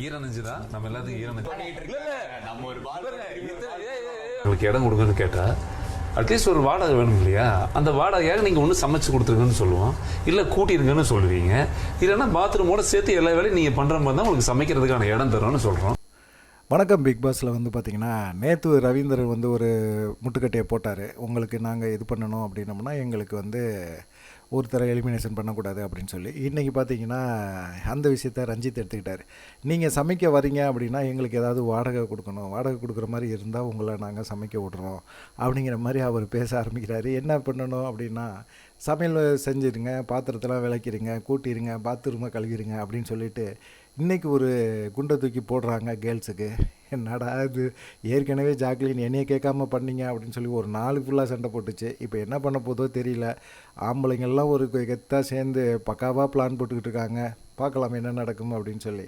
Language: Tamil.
ஈரநெஞ்சுதான் நம்ம எல்லாத்துக்கும் ஈரநெஞ்சு. உங்களுக்கு இடம் கொடுங்கன்னு கேட்டா அட்லீஸ்ட் ஒரு வாடகை வேணும் இல்லையா? அந்த வாடகையாக நீங்கள் ஒன்று சமைச்சு கொடுத்துருங்கன்னு சொல்லுவோம், இல்லை கூட்டிருங்கன்னு சொல்லுவீங்க, இல்லைன்னா பாத்ரூமோட சேர்த்து எல்லா வேலையும் நீங்கள் பண்ணுற மாதிரி தான் உங்களுக்கு சமைக்கிறதுக்கான இடம் தரோன்னு சொல்கிறோம். வணக்கம். பிக் பாஸில் பார்த்தீங்கன்னா நேற்று ரவீந்திரன் ஒரு முட்டுக்கட்டையை போட்டார். உங்களுக்கு நாங்கள் இது பண்ணணும் அப்படின்னோம்னா எங்களுக்கு ஒருத்தரை எலிமினேஷன் பண்ணக்கூடாது அப்படின்னு சொல்லி. இன்றைக்கி பார்த்தீங்கன்னா அந்த விஷயத்த ரஞ்சித் எடுத்துக்கிட்டார். நீங்கள் சமைக்க வரீங்க அப்படின்னா எங்களுக்கு ஏதாவது வாடகை கொடுக்கணும், வாடகை கொடுக்குற மாதிரி இருந்தால் உங்களை நாங்கள் சமைக்க விட்றோம் அப்படிங்கிற மாதிரி அவர் பேச ஆரம்பிக்கிறாரு. என்ன பண்ணணும் அப்படின்னா, சமையல் செஞ்சுருங்க, பாத்திரத்தெல்லாம் விளக்கிடுங்க, கூட்டிடுங்க, பாத்ரூமை கழுவிடுங்க அப்படின்னு சொல்லிட்டு இன்றைக்கி ஒரு குண்டை தூக்கி போடுறாங்க கேர்ள்ஸுக்கு. என்னடா இது, ஏற்கனவே ஜாக்லின் என்னையை கேட்காம பண்ணீங்க அப்படின்னு சொல்லி ஒரு நாள் ஃபுல்லாக சண்டை போட்டுச்சு. இப்போ என்ன பண்ண போதோ தெரியல. ஆம்பளைங்கள்லாம் ஒரு கெத்தாக சேர்ந்து பக்காவாக பிளான் போட்டுக்கிட்டு இருக்காங்க. பார்க்கலாம் என்ன நடக்கும் அப்படின்னு சொல்லி.